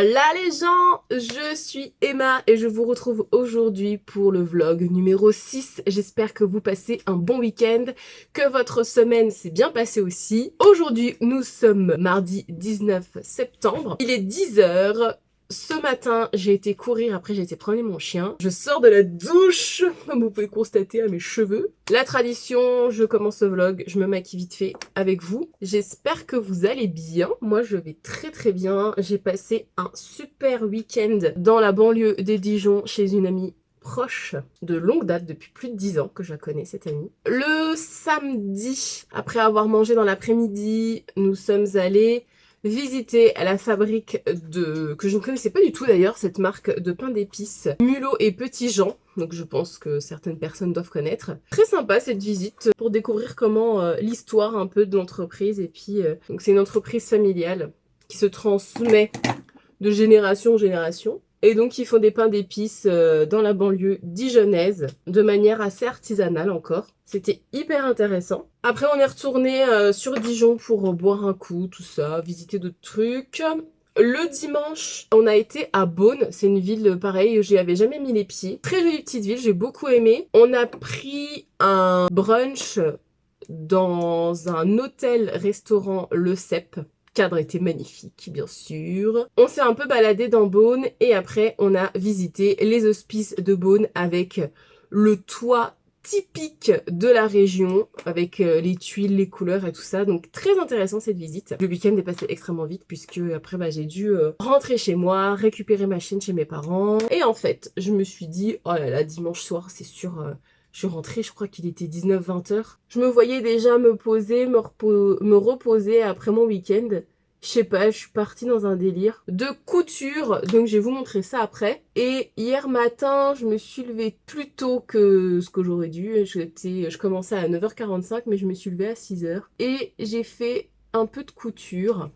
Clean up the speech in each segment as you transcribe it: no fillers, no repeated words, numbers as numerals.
Hola les gens, je suis Emma et je vous retrouve aujourd'hui pour le vlog numéro 6. J'espère que vous passez un bon week-end, que votre semaine s'est bien passée aussi. Aujourd'hui, nous sommes mardi 19 septembre. Il est 10 h. Ce matin, j'ai été courir, après j'ai été promener mon chien. Je sors de la douche, comme vous pouvez constater à mes cheveux. La tradition, je commence ce vlog, je me maquille vite fait avec vous. J'espère que vous allez bien. Moi, je vais très très bien. J'ai passé un super week-end dans la banlieue de Dijon chez une amie proche de longue date, depuis plus de 10 ans que je la connais, cette amie. Le samedi, après avoir mangé dans l'après-midi, nous sommes allés visiter la fabrique que je ne connaissais pas du tout d'ailleurs, cette marque de pain d'épices Mulot et Petit Jean. Donc je pense que certaines personnes doivent connaître. Très sympa cette visite pour découvrir comment l'histoire un peu de l'entreprise. Et puis donc c'est une entreprise familiale qui se transmet de génération en génération. Et donc ils font des pains d'épices dans la banlieue dijonnaise de manière assez artisanale encore. C'était hyper intéressant. Après on est retourné sur Dijon pour boire un coup, tout ça, visiter d'autres trucs. Le dimanche, on a été à Beaune, c'est une ville pareille, j'y avais jamais mis les pieds. Très jolie petite ville, j'ai beaucoup aimé. On a pris un brunch dans un hôtel-restaurant Le Cep. Le cadre était magnifique, bien sûr. On s'est un peu baladé dans Beaune et après on a visité les hospices de Beaune avec le toit typique de la région, avec les tuiles, les couleurs et tout ça. Donc très intéressant cette visite. Le week-end est passé extrêmement vite puisque après j'ai dû rentrer chez moi, récupérer ma chienne chez mes parents. Et en fait, je me suis dit, oh là là, dimanche soir, c'est sûr... je suis rentrée, je crois qu'il était 19-20 h. Je me voyais déjà me poser, me reposer après mon week-end. Je sais pas, je suis partie dans un délire de couture, donc je vais vous montrer ça après. Et hier matin, je me suis levée plus tôt que ce que j'aurais dû. Je commençais à 9 h 45, mais je me suis levée à 6 h. Et j'ai fait un peu de couture,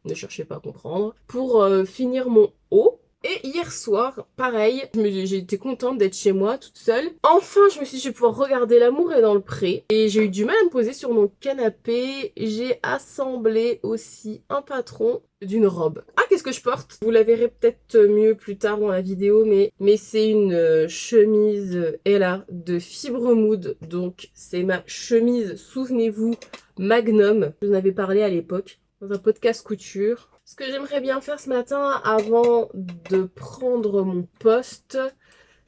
ne cherchez pas à comprendre, pour finir mon haut. Et hier soir, pareil, j'ai été contente d'être chez moi, toute seule. Enfin, je me suis dit, je vais pouvoir regarder L'amour est dans le pré. Et j'ai eu du mal à me poser sur mon canapé. J'ai assemblé aussi un patron d'une robe. Ah, qu'est-ce que je porte? Vous la verrez peut-être mieux plus tard dans la vidéo, mais c'est une chemise Ella de Fibre Mood. Donc, c'est ma chemise, souvenez-vous, Magnum. Je vous en avais parlé à l'époque dans un podcast couture. Ce que j'aimerais bien faire ce matin avant de prendre mon poste,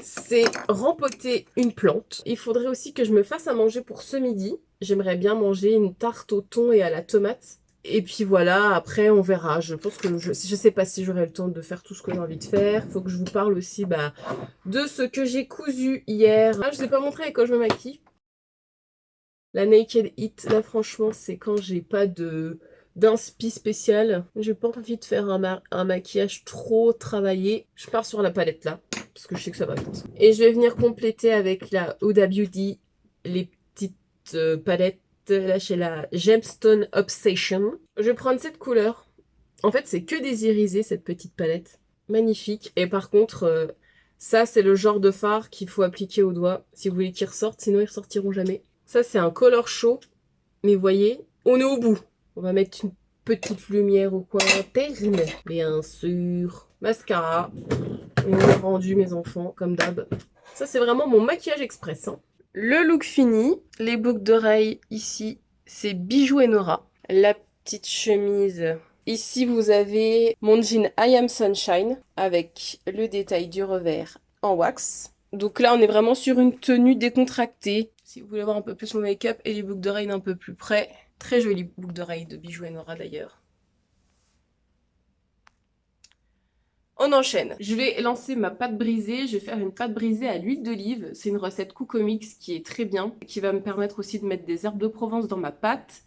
c'est rempoter une plante. Il faudrait aussi que je me fasse à manger pour ce midi. J'aimerais bien manger une tarte au thon et à la tomate. Et puis voilà, après on verra. Je pense que je sais pas si j'aurai le temps de faire tout ce que j'ai envie de faire. Il faut que je vous parle aussi de ce que j'ai cousu hier. Ah, je vous ai pas montré quand je me maquille. La Naked It, là franchement, c'est quand j'ai pas d'inspi spécial. J'ai pas envie de faire un maquillage trop travaillé. Je pars sur la palette là, parce que je sais que ça va vite. Et je vais venir compléter avec la Huda Beauty les petites palettes. Là, chez la Gemstone Obsession. Je vais prendre cette couleur. En fait, c'est que des irisés, cette petite palette. Magnifique. Et par contre, ça, c'est le genre de fard qu'il faut appliquer au doigt si vous voulez qu'ils ressortent, sinon ils ressortiront jamais. Ça, c'est un color show. Mais voyez, on est au bout. On va mettre une petite lumière au coin interne, bien sûr. Mascara. Et on a rendu mes enfants, comme d'hab. Ça, c'est vraiment mon maquillage express. Hein. Le look fini. Les boucles d'oreilles, ici, c'est Bijoux et Nora. La petite chemise. Ici, vous avez mon jean I Am Sunshine, avec le détail du revers en wax. Donc là, on est vraiment sur une tenue décontractée. Si vous voulez voir un peu plus mon make-up et les boucles d'oreilles d'un peu plus près. Très jolie boucle d'oreilles de Bijoux et Nora d'ailleurs. On enchaîne. Je vais lancer ma pâte brisée. Je vais faire une pâte brisée à l'huile d'olive. C'est une recette Cookomix qui est très bien, qui va me permettre aussi de mettre des herbes de Provence dans ma pâte.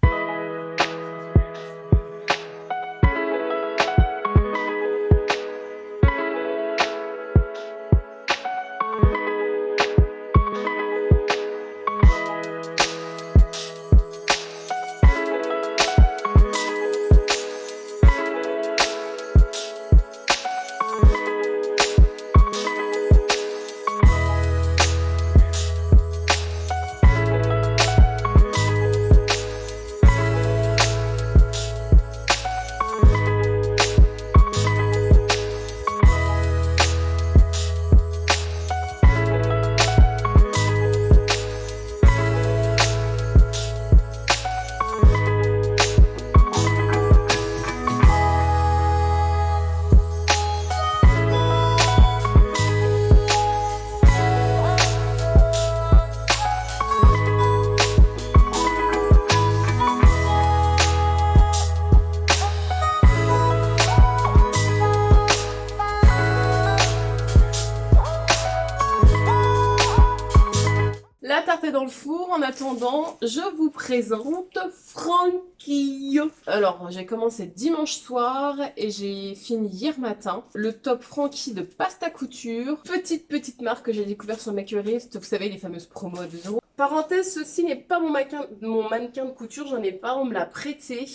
partait dans le four. En attendant, je vous présente Frankie. Alors, j'ai commencé dimanche soir et j'ai fini hier matin. Le top Frankie de pasta couture. Petite marque que j'ai découvert sur Makerist. Vous savez, les fameuses promos à 2 €. Parenthèse, ceci n'est pas mon mannequin de couture. J'en ai pas, on me l'a prêté.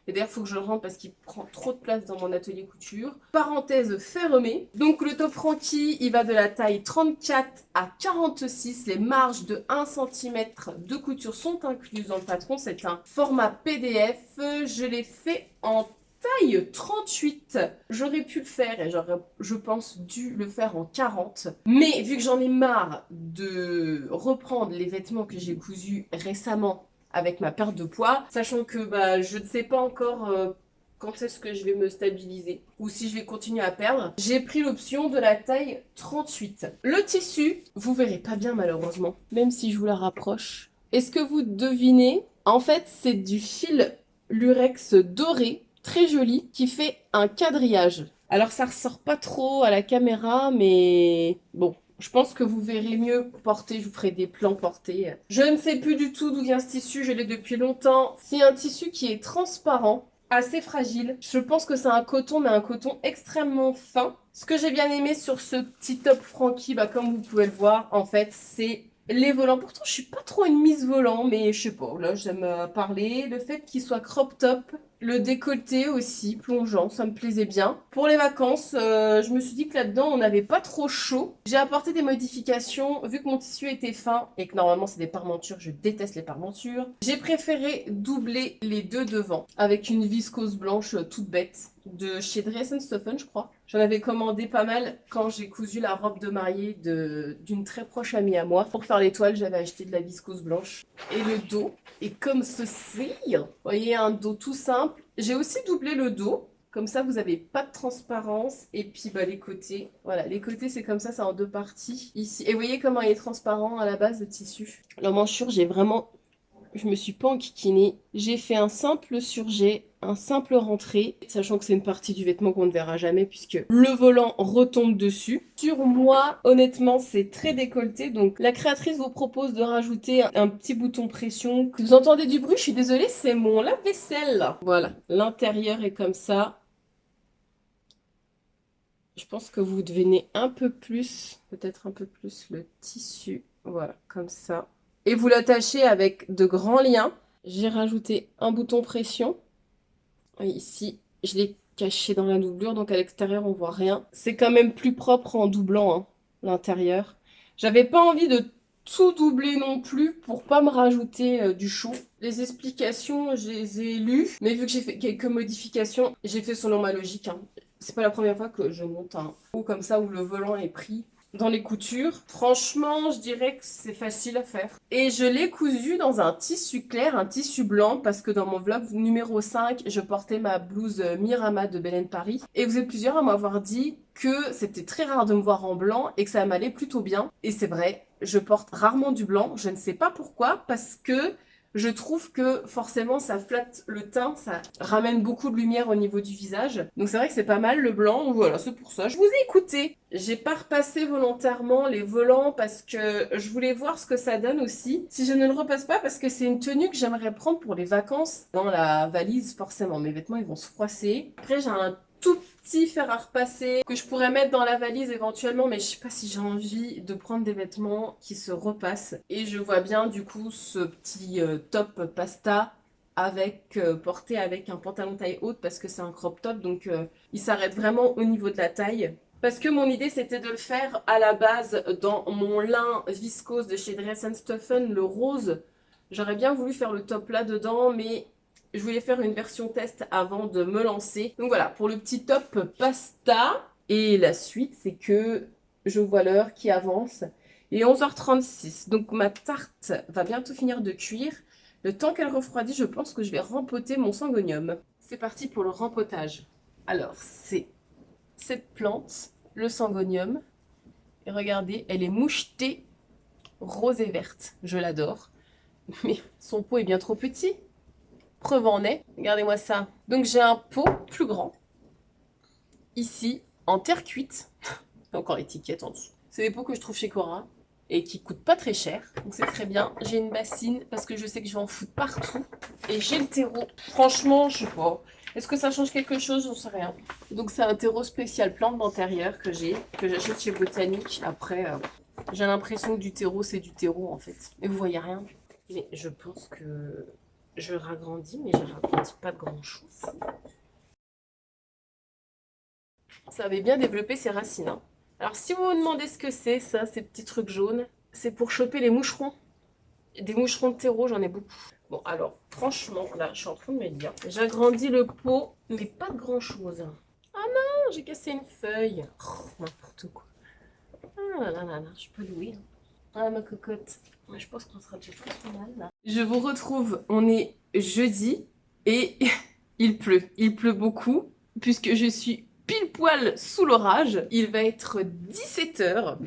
Et d'ailleurs, il faut que je le rende parce qu'il prend trop de place dans mon atelier couture. Parenthèse fermée. Donc le top Frankie, il va de la taille 34 à 46. Les marges de 1 cm de couture sont incluses dans le patron. C'est un format PDF. Je l'ai fait en taille 38. J'aurais pu le faire et j'aurais, je pense, dû le faire en 40. Mais vu que j'en ai marre de reprendre les vêtements que j'ai cousus récemment avec ma perte de poids, sachant que je ne sais pas encore quand est-ce que je vais me stabiliser ou si je vais continuer à perdre, j'ai pris l'option de la taille 38. Le tissu, vous verrez pas bien malheureusement, même si je vous la rapproche. Est-ce que vous devinez? En fait, c'est du fil lurex doré, très joli, qui fait un quadrillage. Alors ça ressort pas trop à la caméra, mais bon. Je pense que vous verrez mieux porter, je vous ferai des plans portés. Je ne sais plus du tout d'où vient ce tissu, je l'ai depuis longtemps. C'est un tissu qui est transparent, assez fragile. Je pense que c'est un coton, mais un coton extrêmement fin. Ce que j'ai bien aimé sur ce petit top Frankie, comme vous pouvez le voir, en fait, c'est les volants. Pourtant, je suis pas trop une mise volant, mais je sais pas, là, j'aime parler. Le fait qu'il soit crop top, le décolleté aussi, plongeant, ça me plaisait bien. Pour les vacances, je me suis dit que là-dedans, on n'avait pas trop chaud. J'ai apporté des modifications, vu que mon tissu était fin et que normalement, c'est des parmentures, je déteste les parmentures. J'ai préféré doubler les deux devants avec une viscose blanche toute bête de chez Dress & Stephen, je crois. J'en avais commandé pas mal quand j'ai cousu la robe de mariée d'une très proche amie à moi. Pour faire les toiles, j'avais acheté de la viscose blanche. Et le dos est comme ceci. Vous voyez, un dos tout simple. J'ai aussi doublé le dos. Comme ça, vous n'avez pas de transparence. Et puis, les côtés. Voilà, les côtés, c'est comme ça, c'est en 2 parties. Ici. Et vous voyez comment il est transparent à la base, le tissu. L'emmanchure, je me suis pas enquiquinée. J'ai fait un simple surjet, un simple rentré, sachant que c'est une partie du vêtement qu'on ne verra jamais puisque le volant retombe dessus. Sur moi, honnêtement, c'est très décolleté. Donc la créatrice vous propose de rajouter un petit bouton pression. Que vous entendez du bruit, je suis désolée, c'est mon lave-vaisselle. Voilà, l'intérieur est comme ça. Je pense que vous devinez un peu plus, peut-être un peu plus le tissu. Voilà, comme ça. Et vous l'attachez avec de grands liens. J'ai rajouté un bouton pression. Et ici, je l'ai caché dans la doublure, donc à l'extérieur, on voit rien. C'est quand même plus propre en doublant hein, l'intérieur. J'avais pas envie de tout doubler non plus pour pas me rajouter du chaud. Les explications, je les ai lues, mais vu que j'ai fait quelques modifications, j'ai fait selon ma logique. Hein. C'est pas la première fois que je monte un haut comme ça où le volant est pris dans les coutures. Franchement, je dirais que c'est facile à faire. Et je l'ai cousu dans un tissu clair, un tissu blanc, parce que dans mon vlog numéro 5, je portais ma blouse Mirama de Belen Paris. Et vous êtes plusieurs à m'avoir dit que c'était très rare de me voir en blanc et que ça m'allait plutôt bien. Et c'est vrai, je porte rarement du blanc. Je ne sais pas pourquoi, parce que je trouve que forcément ça flatte le teint, ça ramène beaucoup de lumière au niveau du visage. Donc c'est vrai que c'est pas mal le blanc, voilà, c'est pour ça. Je vous ai écouté. J'ai pas repassé volontairement les volants parce que je voulais voir ce que ça donne aussi. Si je ne le repasse pas parce que c'est une tenue que j'aimerais prendre pour les vacances. Dans la valise, forcément, mes vêtements ils vont se froisser. Après j'ai un tout petit fer à repasser que je pourrais mettre dans la valise éventuellement, mais je sais pas si j'ai envie de prendre des vêtements qui se repassent. Et je vois bien du coup ce petit top pasta avec porté avec un pantalon taille haute parce que c'est un crop top, donc il s'arrête vraiment au niveau de la taille. Parce que mon idée c'était de le faire à la base dans mon lin viscose de chez Dress & Stephen, le rose. J'aurais bien voulu faire le top là dedans, mais je voulais faire une version test avant de me lancer. Donc voilà, pour le petit top pasta. Et la suite, c'est que je vois l'heure qui avance. Il est 11h36. Donc ma tarte va bientôt finir de cuire. Le temps qu'elle refroidit, je pense que je vais rempoter mon sangonium. C'est parti pour le rempotage. Alors, c'est cette plante, le sangonium. Et regardez, elle est mouchetée rose et verte. Je l'adore. Mais son pot est bien trop petit. Preuve en est, regardez-moi ça. Donc j'ai un pot plus grand, ici, en terre cuite. Encore l'étiquette en dessous. C'est des pots que je trouve chez Cora. et qui coûte pas très cher. Donc c'est très bien. J'ai une bassine parce que je sais que je vais en foutre partout. Et j'ai le terreau. Franchement, je sais pas. Est-ce que ça change quelque chose? J'en sais rien. Donc c'est un terreau spécial plante d'intérieur que j'achète chez Botanique. Après, j'ai l'impression que du terreau, c'est du terreau en fait. Et vous voyez rien. Mais je pense que je ragrandis, mais je ragrandis pas de grand chose. Ça avait bien développé ses racines, hein. Alors si vous vous demandez ce que c'est, ça, ces petits trucs jaunes, c'est pour choper les moucherons. Des moucherons de terreau, j'en ai beaucoup. Bon, alors, franchement, là, je suis en train de me dire, j'agrandis le pot, mais pas de grand-chose. Ah non, j'ai cassé une feuille. Oh, n'importe quoi. Ah là là là là, je peux louer. Ah, ma cocotte. Ouais, je pense qu'on sera déjà pas trop mal, là. Je vous retrouve, on est jeudi, et il pleut. Il pleut beaucoup, puisque je suis pile poil sous l'orage. Il va être 17 h.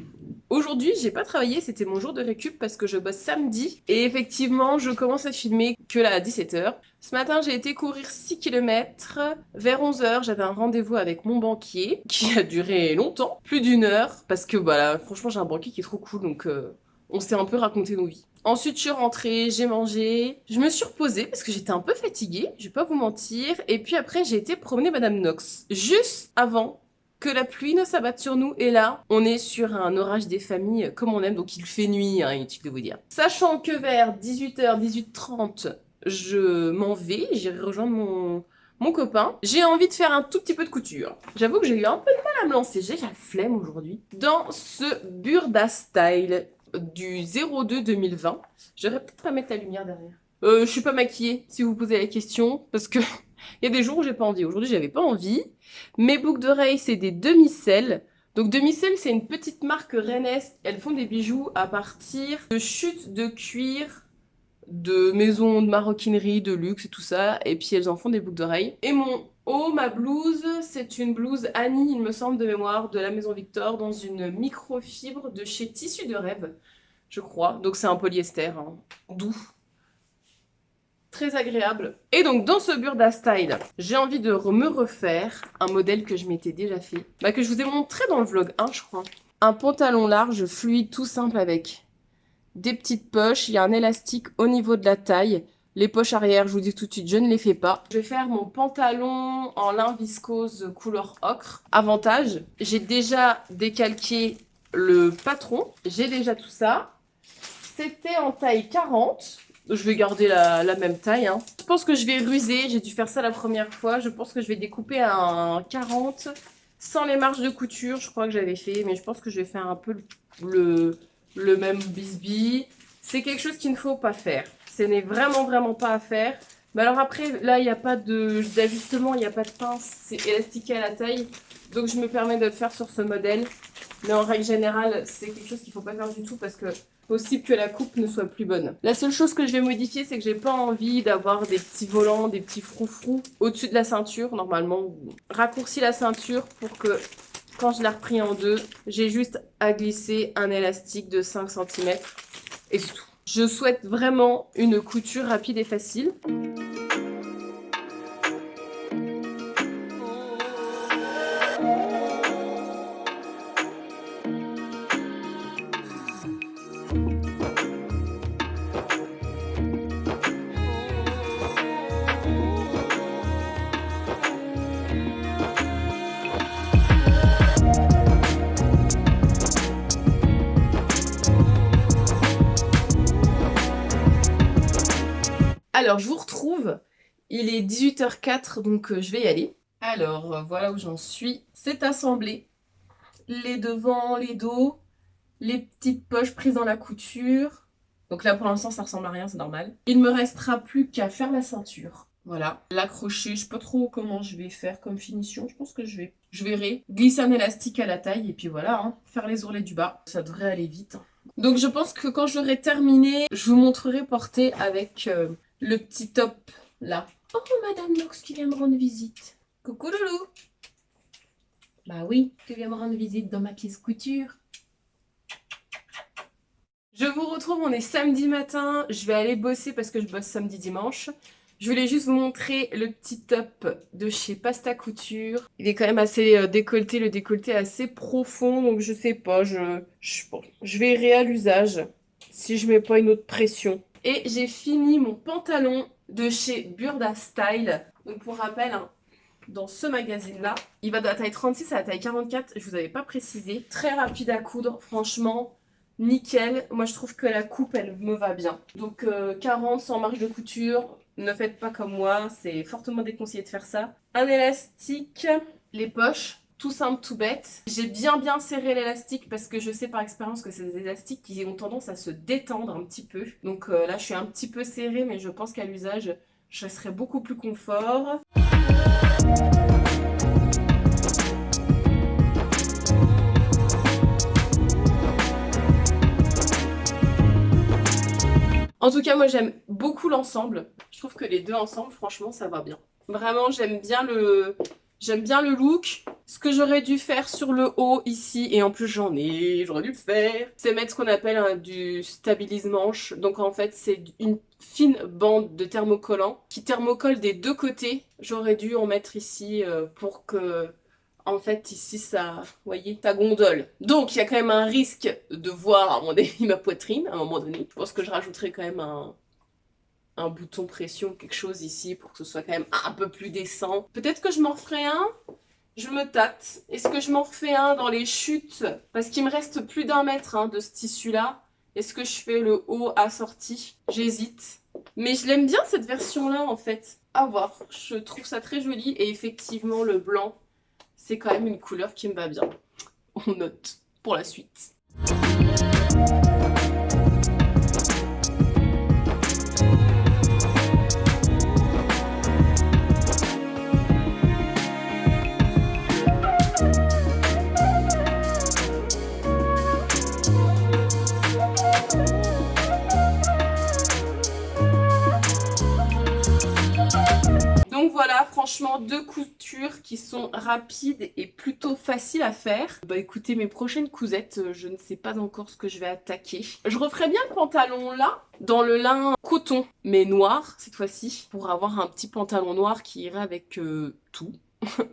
Aujourd'hui, j'ai pas travaillé, c'était mon jour de récup parce que je bosse samedi. Et effectivement, je commence à filmer que là à 17 h. Ce matin, j'ai été courir 6 km. Vers 11 h, j'avais un rendez-vous avec mon banquier qui a duré longtemps, plus d'1 heure. Parce que voilà, franchement, j'ai un banquier qui est trop cool, donc on s'est un peu raconté nos vies. Ensuite, je suis rentrée, j'ai mangé. Je me suis reposée parce que j'étais un peu fatiguée, je vais pas vous mentir. Et puis après, j'ai été promener Madame Knox. Juste avant que la pluie ne s'abatte sur nous. Et là, on est sur un orage des familles comme on aime. Donc il fait nuit, hein, inutile de vous dire. Sachant que vers 18 h, 18 h 30, je m'en vais. J'irai rejoindre mon copain. J'ai envie de faire un tout petit peu de couture. J'avoue que j'ai eu un peu de mal à me lancer. J'ai la flemme aujourd'hui. Dans ce Burda Style du 02 2020. J'aurais peut-être pas mettre la lumière derrière. Je suis pas maquillée, si vous posez la question, parce que il y a des jours où j'ai pas envie. Aujourd'hui, j'avais pas envie. Mes boucles d'oreilles, c'est des demi-sels. Donc demi-sels, c'est une petite marque rennaise. Elles font des bijoux à partir de chutes de cuir, de maisons de maroquinerie, de luxe et tout ça. Et puis elles en font des boucles d'oreilles. Et mon haut, ma blouse, c'est une blouse Annie, il me semble de mémoire, de la Maison Victor, dans une microfibre de chez Tissu de Rêve, je crois. Donc c'est un polyester, hein, doux. Très agréable. Et donc dans ce Burda Style, j'ai envie de me refaire un modèle que je m'étais déjà fait, que je vous ai montré dans le vlog 1 je crois. Un pantalon large, fluide, tout simple avec des petites poches, il y a un élastique au niveau de la taille. Les poches arrière, je vous dis tout de suite, je ne les fais pas. Je vais faire mon pantalon en lin viscose couleur ocre. Avantage, j'ai déjà décalqué le patron, j'ai déjà tout ça. C'était en taille 40. Je vais garder la même taille, hein. Je pense que je vais ruser, j'ai dû faire ça la première fois. Je pense que je vais découper un 40 sans les marges de couture, je crois que j'avais fait. Mais je pense que je vais faire un peu le même bisbis. C'est quelque chose qu'il ne faut pas faire. Ce n'est vraiment pas à faire. Mais alors après, là, il n'y a pas d'ajustement, il n'y a pas de pince. C'est élastiqué à la taille. Donc je me permets de le faire sur ce modèle. Mais en règle générale, c'est quelque chose qu'il ne faut pas faire du tout parce que possible que la coupe ne soit plus bonne. La seule chose que je vais modifier, c'est que j'ai pas envie d'avoir des petits volants, des petits froufrous au-dessus de la ceinture. Normalement, raccourci la ceinture pour que quand je la repris en deux, j'ai juste à glisser un élastique de 5 cm et c'est tout. Je souhaite vraiment une couture rapide et facile. Alors, je vous retrouve. Il est 18 h 04, donc je vais y aller. Alors, voilà où j'en suis. C'est assemblé. Les devants, les dos, les petites poches prises dans la couture. Donc là, pour l'instant, ça ressemble à rien, c'est normal. Il ne me restera plus qu'à faire la ceinture. Voilà, l'accrocher. Je sais pas trop comment je vais faire comme finition. Je pense que je verrai. Glisser un élastique à la taille et puis voilà, hein, faire les ourlets du bas. Ça devrait aller vite. Donc je pense que quand j'aurai terminé, je vous montrerai porter avec le petit top là. Oh, Madame Knox qui vient me rendre visite. Coucou loulou. Bah oui, tu viens me rendre visite dans ma pièce couture. Je vous retrouve, on est samedi matin. Je vais aller bosser parce que je bosse samedi dimanche. Je voulais juste vous montrer le petit top de chez Pasta Couture. Il est quand même assez décolleté, le décolleté est assez profond, donc je sais pas, bon, je verrai à l'usage si je mets pas une autre pression. Et j'ai fini mon pantalon de chez Burda Style. Donc pour rappel, hein, dans ce magazine-là, il va de la taille 36 à la taille 44, je vous avais pas précisé. Très rapide à coudre, franchement, nickel. Moi je trouve que la coupe, elle me va bien. Donc 40 sans marge de couture, ne faites pas comme moi, c'est fortement déconseillé de faire ça. Un élastique, les poches. Tout simple, tout bête. J'ai bien serré l'élastique parce que je sais par expérience que c'est des élastiques qui ont tendance à se détendre un petit peu. Donc là, je suis un petit peu serrée, mais je pense qu'à l'usage, je serai beaucoup plus confort. En tout cas, moi, j'aime beaucoup l'ensemble. Je trouve que les deux ensemble, franchement, ça va bien. Vraiment, j'aime bien le look. Ce que j'aurais dû faire sur le haut ici, et en plus j'aurais dû le faire, c'est mettre ce qu'on appelle du stabilise-manche. Donc en fait c'est une fine bande de thermocollant qui thermocolle des deux côtés. J'aurais dû en mettre ici pour que, en fait ici ça, vous voyez, ça gondole. Donc il y a quand même un risque de voir à un moment donné ma poitrine, à un moment donné. Je pense que je rajouterai quand même un bouton pression, quelque chose ici pour que ce soit quand même un peu plus décent. Peut-être que je m'en referai un. Je me tâte. Est-ce que je m'en refais un dans les chutes? Parce qu'il me reste plus d'1 mètre hein, de ce tissu-là. Est-ce que je fais le haut assorti? J'hésite. Mais je l'aime bien cette version-là en fait. À voir. Je trouve ça très joli. Et effectivement, le blanc, c'est quand même une couleur qui me va bien. On note pour la suite. Donc voilà, franchement, deux coutures qui sont rapides et plutôt faciles à faire. Bah écoutez, mes prochaines cousettes, je ne sais pas encore ce que je vais attaquer. Je referai bien le pantalon là, dans le lin coton, mais noir cette fois-ci, pour avoir un petit pantalon noir qui irait avec tout.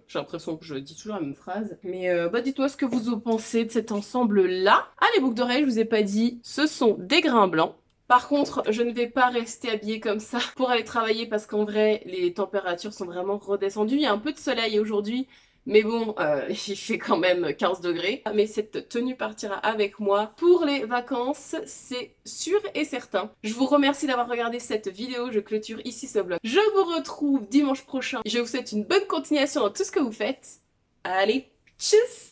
J'ai l'impression que je dis toujours la même phrase. Mais bah dites-moi ce que vous en pensez de cet ensemble-là. Ah, les boucles d'oreilles, je vous ai pas dit, ce sont des grains blancs. Par contre, je ne vais pas rester habillée comme ça pour aller travailler parce qu'en vrai, les températures sont vraiment redescendues. Il y a un peu de soleil aujourd'hui, mais bon, il fait quand même 15 degrés. Mais cette tenue partira avec moi pour les vacances, c'est sûr et certain. Je vous remercie d'avoir regardé cette vidéo. Je clôture ici ce vlog. Je vous retrouve dimanche prochain. Je vous souhaite une bonne continuation dans tout ce que vous faites. Allez, tchuss!